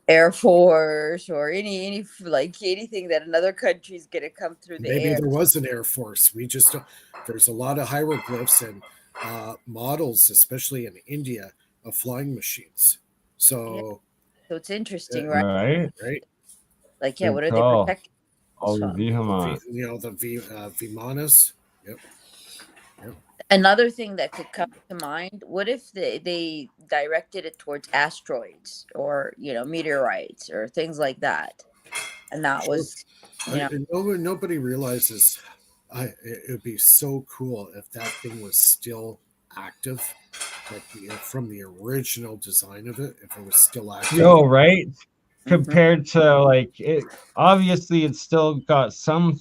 Air Force or any like anything that another country's gonna come through the air. Maybe there was an Air Force. We just don't. There's a lot of hieroglyphs and models, especially in India, of flying machines. So, So it's interesting, right? Right? right, Like, yeah, Good what are call. they protecting? All the from? Vihama. the Vimanas. Yep. Another thing that could come to mind: what if they directed it towards asteroids or meteorites or things like that, and that Sure. was you know Nobody realizes. It would be so cool if that thing was still active, from the original design of it, if it was still active. Yo, right? Mhm. Compared to like it, obviously it's still got some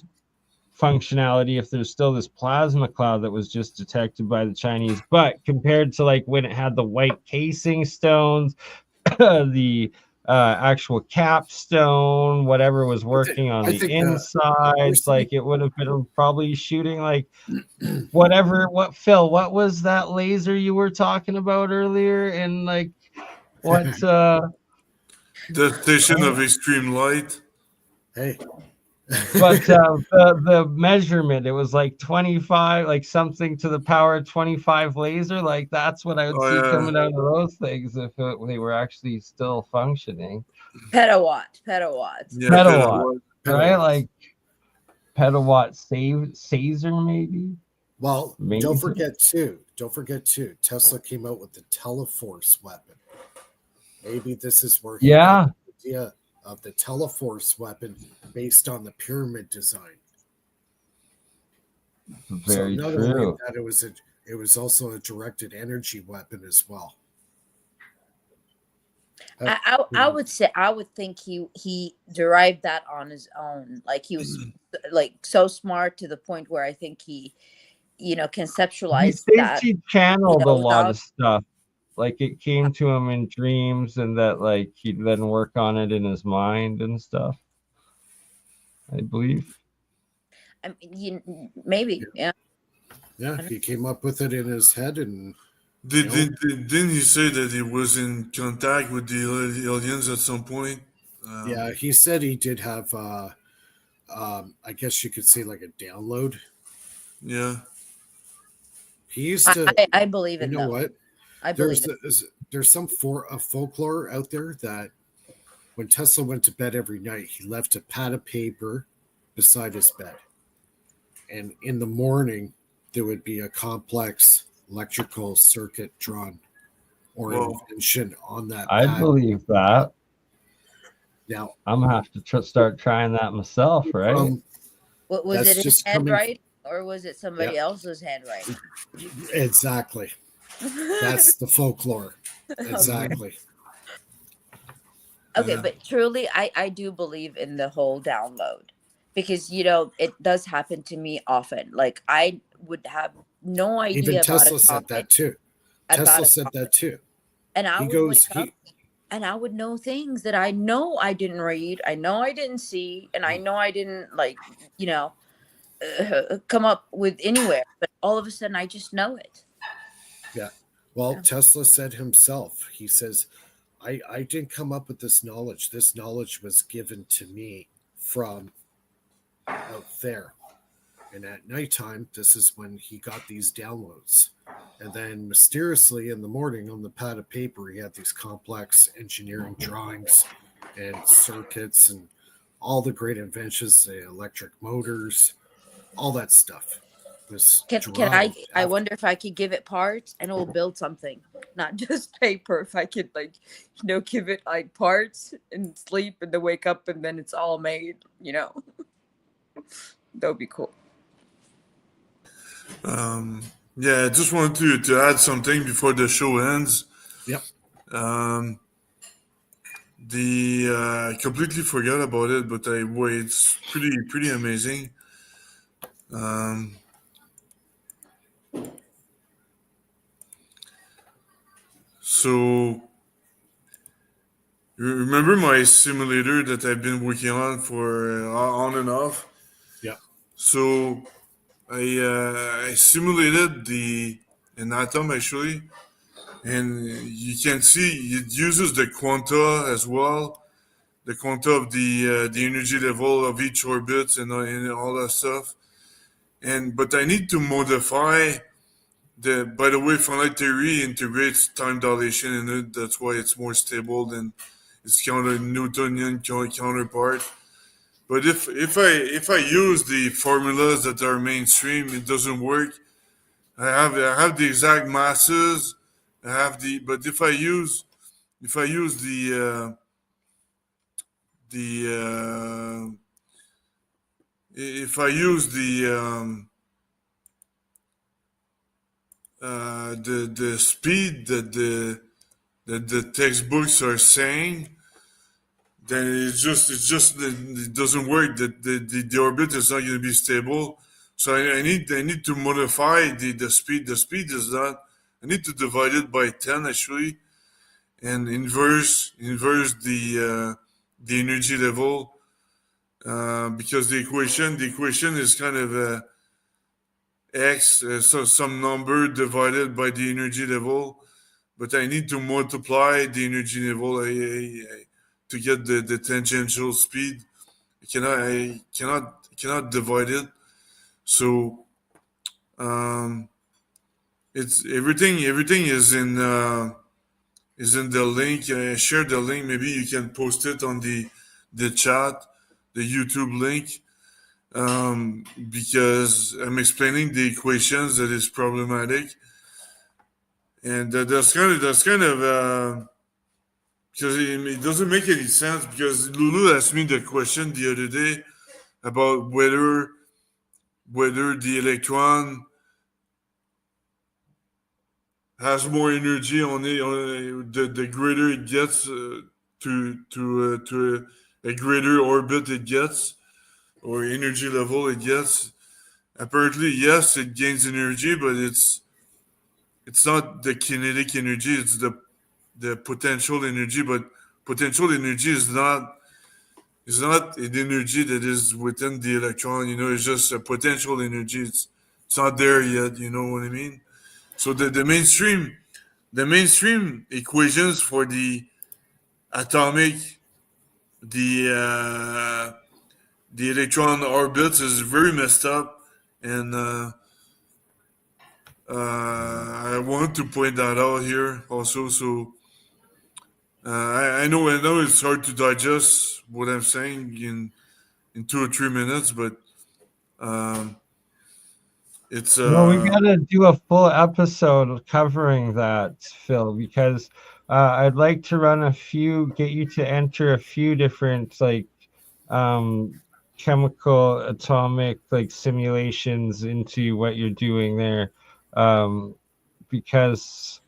functionality if there's still this plasma cloud that was just detected by the Chinese, but compared to like when it had the white casing stones, the actual capstone, whatever was working on I the think insides, like it would have been probably shooting like whatever. What was that laser you were talking about earlier? And like what The station of extreme light. Hey. but the measurement, it was like 25, like something to the power of 25 laser. Like that's what I would Oh, see yeah. coming out of those things if they were actually still functioning. petawatt. Yeah, Petawatt, right? Petawatts. Like petawatt Caesar, maybe. Well, Maybe. don't forget too. Tesla came out with the Teleforce weapon. Maybe this is where he Yeah. got the idea of the Teleforce weapon based on the pyramid design. Very so not true. only that, it was also a directed energy weapon as well. I would say, I would think he derived that on his own. Like he was like so smart to the point where I think he He conceptualized thinks that he channeled a lot without of stuff. Like it came to him in dreams, and that like he'd then work on it in his mind and stuff. I believe. I mean, maybe yeah. Yeah, he came up with it in his head, and Didn't he say that he was in contact with the aliens at some point? yeah, he said he did have, I guess you could say, like a download. Yeah. He used to. I believe You it know though. what? I believe There's some folklore out there that when Tesla went to bed every night, he left a pad of paper beside his bed, and in the morning there would be a complex electrical circuit drawn or Whoa. invention on that I pad. believe that. Now, I'm gonna have to start trying that myself, right? was that's it his just coming- handwriting or was it somebody else's handwriting? exactly. That's the folklore. Exactly. Okay, Yeah. but truly, I do believe in the whole download because it does happen to me often. Like I would have no idea Even about Tesla a said topic, that too. about Tesla a said topic, that too. and I He would goes, wake up and I would know things that I know I didn't read, I know I didn't see, and I know I didn't come up with anywhere. But all of a sudden, I just know it. yeah. Well, Tesla said himself, he says, I didn't come up with this knowledge. This knowledge was given to me from out there. And at nighttime, this is when he got these downloads. And then mysteriously in the morning on the pad of paper, he had these complex engineering drawings and circuits and all the great inventions, the electric motors, all that stuff. Can I wonder if I could give it parts and it will build something, not just paper. If I could give it like parts and sleep and then wake up and then it's all made, that would be cool. Yeah, I just wanted to add something before the show ends. Yep. I completely forgot about it, but it's pretty amazing. So you remember my simulator that I've been working on for on and off? Yeah. So I simulated an atom actually, and you can see it uses the quanta as well, the quanta of the energy level of each orbit and all that stuff. But I need to modify by the way, finite theory integrates time dilation in it. That's why it's more stable than its Newtonian counterpart. But if I use the formulas that are mainstream, it doesn't work. I have the exact masses. I have the but if I use the if I use the speed that the textbooks are saying, then it doesn't work. That the orbit is not going to be stable. So I need to modify the speed. The speed is not. I need to divide it by 10 actually, and inverse the energy level, because the equation is kind of x, so some number divided by the energy level, but I need to multiply the energy level to get the tangential speed. I cannot divide it. So it's everything is in the link. I shared the link. Maybe you can post it on the chat, the YouTube link, because I'm explaining the equations that is problematic, and that's kind of because it doesn't make any sense. Because Lulu asked me the question the other day about whether the electron has more energy on the greater it gets to a greater orbit it gets, or energy level it gets. Apparently, yes, it gains energy, but it's not the kinetic energy; it's the potential energy. But potential energy is not an energy that is within the electron. It's just a potential energy. It's not there yet. You know what I mean? So the mainstream equations for the atomic the electron orbits is very messed up, and I want to point that out here also. So I know it's hard to digest what I'm saying in 2 or 3 minutes, but um, it's Well, we gotta do a full episode covering that, Phil, because I'd like to get you to enter a few different um, chemical atomic simulations into what you're doing there, because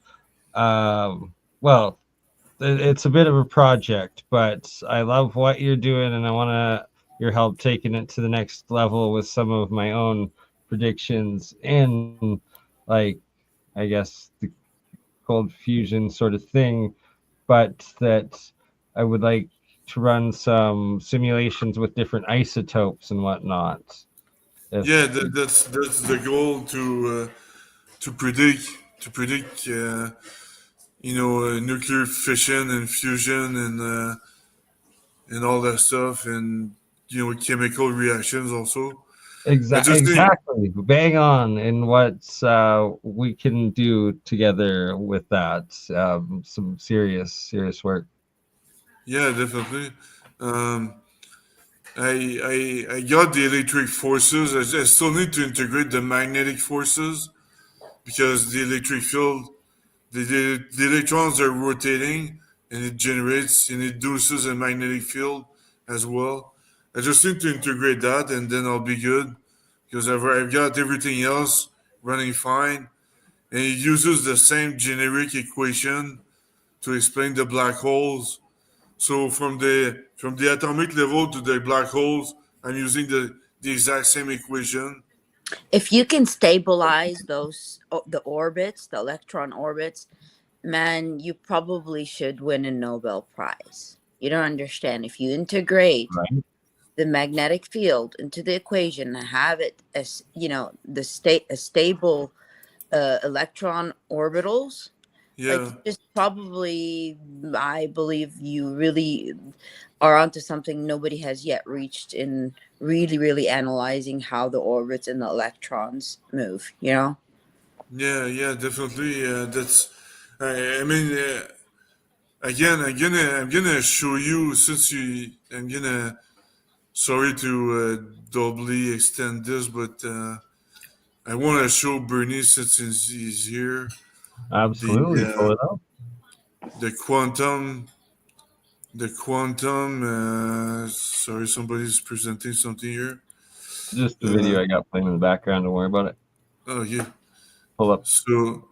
well, it's a bit of a project, but I love what you're doing, and I want your help taking it to the next level with some of my own predictions and I guess the cold fusion sort of thing, but that I would like to run some simulations with different isotopes and whatnot. yeah, that's the goal to predict to predict nuclear fission and fusion and all that stuff, and chemical reactions also. I just think Exactly, bang on in what we can do together with that. Some serious work. yeah, definitely. um I got the electric forces. I still need to integrate the magnetic forces, because the electric field, the electrons are rotating, and it generates and induces a magnetic field as well. I just need to integrate that, and then I'll be good, because I've got everything else running fine, and it uses the same generic equation to explain the black holes. So from the atomic level to the black holes, I'm using the exact same equation. If you can stabilize the orbits, the electron orbits, man, you probably should win a Nobel Prize. You don't understand. If you integrate Right. the magnetic field into the equation and have it as a stable electron orbitals, like, Yeah, just probably, I believe you really are onto something nobody has yet reached in really, really analyzing how the orbits and the electrons move. Yeah, definitely. That's. I mean, again, I'm gonna show you since you. I'm gonna. Sorry to doubly extend this, but I want to show Bernie since he's here. The Absolutely, pull it up. the quantum. The quantum. Sorry, somebody's presenting something here. Just the video I got playing in the background. Don't worry about it. Oh yeah. Pull up. So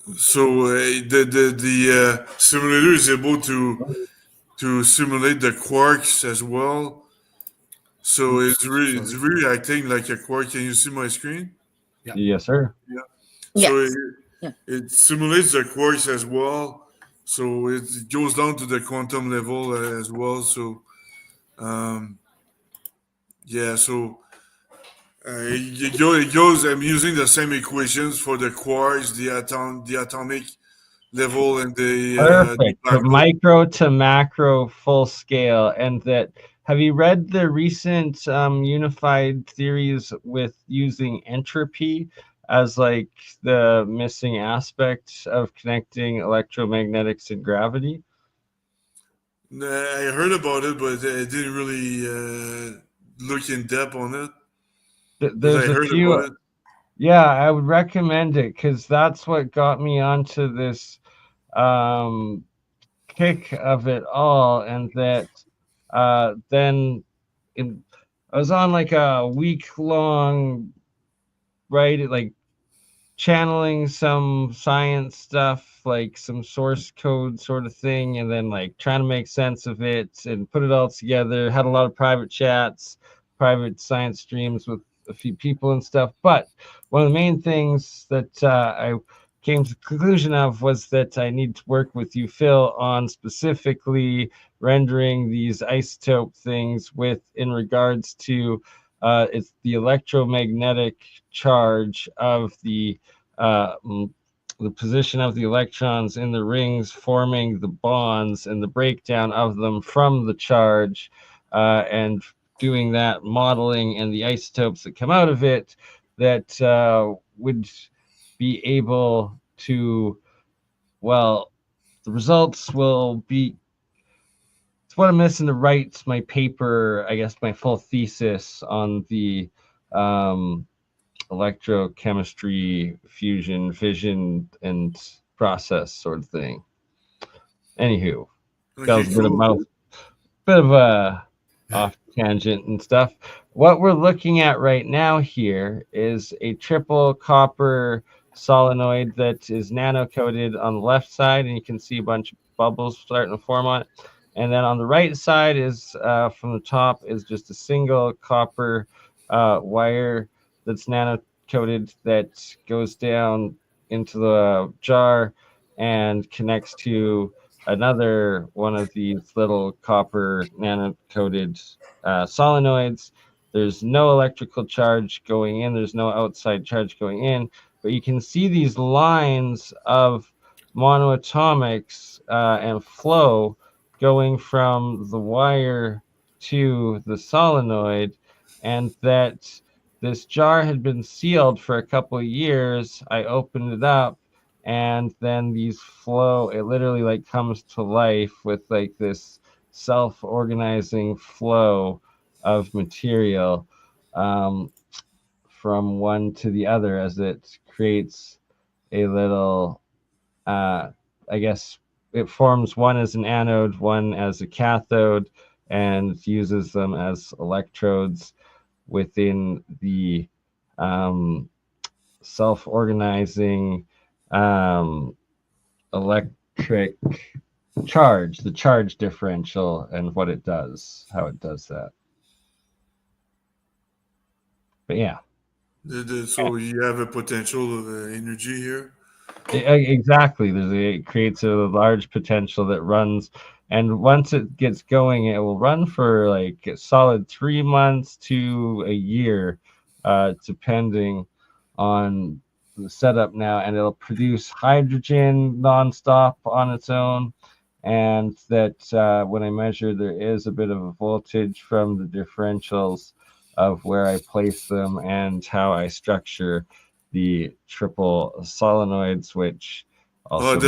the simulator is able to simulate the quarks as well. So it's really acting like a quark. Can you see my screen? Yeah. Yes, sir. So Yes. it simulates the quarks as well. So it goes down to the quantum level as well. So yeah. So it goes. I'm using the same equations for the quarks, the atomic level, and the Perfect. The black hole. micro to macro full scale. And that, have you read the recent unified theories with using entropy as like the missing aspect of connecting electromagnetics and gravity? I heard about it, but I didn't really look in depth on it. But I There's a heard few. about it. Yeah, I would recommend it because that's what got me onto this kick of it all, and that then I was on like a week long like channeling some science stuff, like some source code sort of thing, and then like trying to make sense of it and put it all together. Had a lot of private chats, private science streams with a few people and stuff. But one of the main things that I came to the conclusion of was that I need to work with you, Phil, on specifically rendering these isotope things with in regards to it's the electromagnetic charge of the position of the electrons in the rings forming the bonds and the breakdown of them from the charge, and doing that modeling and the isotopes that come out of it that would be able to, well, the results will be, it's what I'm missing to write my paper, I guess my full thesis on the electrochemistry, fusion, fission, and process sort of thing. Anywho, that was a bit of a off tangent and stuff. What we're looking at right now here is a triple copper solenoid that is nano coated on the left side, and you can see a bunch of bubbles starting to form on it. And then on the right side is from the top is just a single copper wire that's nano coated that goes down into the jar and connects to another one of these little copper nano coated solenoids. There's no electrical charge going in, there's no outside charge going in, but you can see these lines of monoatomics and flow going from the wire to the solenoid, and that this jar had been sealed for a couple of years. I opened it up, and then these flow, it literally like comes to life with like this self-organizing flow of material from one to the other as it creates a little I guess it forms one as an anode, one as a cathode, and uses them as electrodes within the self-organizing electric charge, the charge differential, and what it does, how it does that. But yeah. So you have a potential of energy here. Exactly. It creates a large potential that runs, and once it gets going, it will run for like a solid 3 months to a year, depending on the setup now, and it'll produce hydrogen nonstop on its own. And that when I measure, there is a bit of a voltage from the differentials of where I place them and how I structure the triple solenoids, which also make.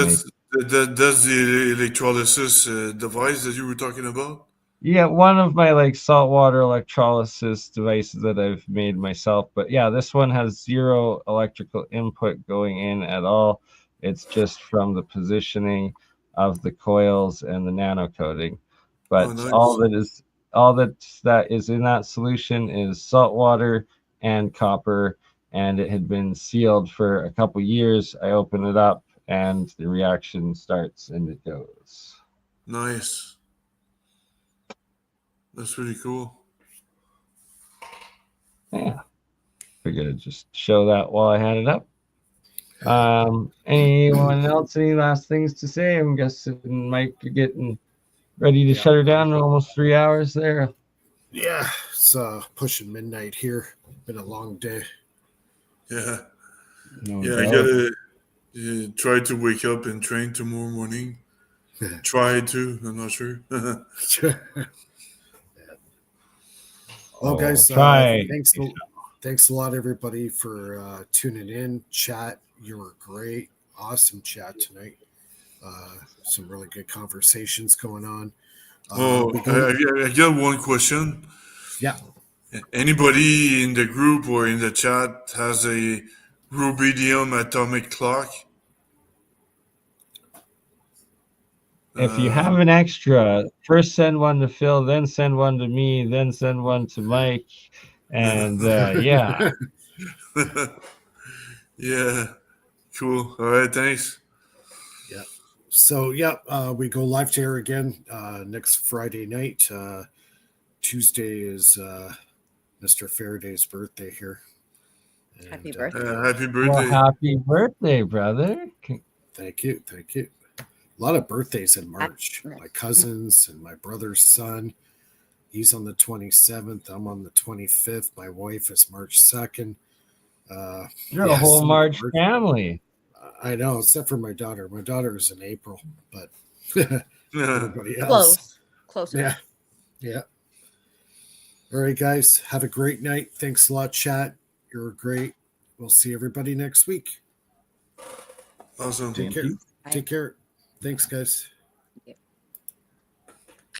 That's the electrolysis device that you were talking about. Yeah, one of my like saltwater electrolysis devices that I've made myself. But yeah, this one has 0 electrical input going in at all. It's just from the positioning of the coils and the nano coating. But Nice. all that is in that solution is salt water and copper, and it had been sealed for a couple years. I open it up and the reaction starts and it goes. Nice. That's really cool. Yeah. Figured I'd just show that while I had it up. Anyone else, any last things to say? I'm guessing Mike, you're getting ready to shut her down in almost 3 hours there. Yeah, it's pushing midnight here. Been a long day. Yeah. No Yeah, I doubt. gotta try to wake up and train tomorrow morning. Try to, I'm not sure. Well, guys, try. thanks a lot, everybody, for tuning in. Chat, you were great. Awesome chat tonight. Some really good conversations going on. I got one question. Yeah. Anybody in the group or in the chat has a rubidium atomic clock? If you have an extra, first send one to Phil, then send one to me, then send one to Mike. And yeah. Yeah. Cool. All right. Thanks. Yeah. So, we go live to air again next Friday night. Tuesday is Mr. Faraday's birthday here. And, Happy birthday. Happy birthday. Well, happy birthday, brother. Thank you. Thank you. A lot of birthdays in March. My cousins and my brother's son. He's on the 27th. I'm on the 25th. My wife is March 2nd. You're a whole March family. I know, except for my daughter. My daughter is in April, but everybody else. Close. Closer. Yeah. Yeah. All right, guys. Have a great night. Thanks a lot, chat. You're great. We'll see everybody next week. Awesome. Take care. Take care. Thanks, guys.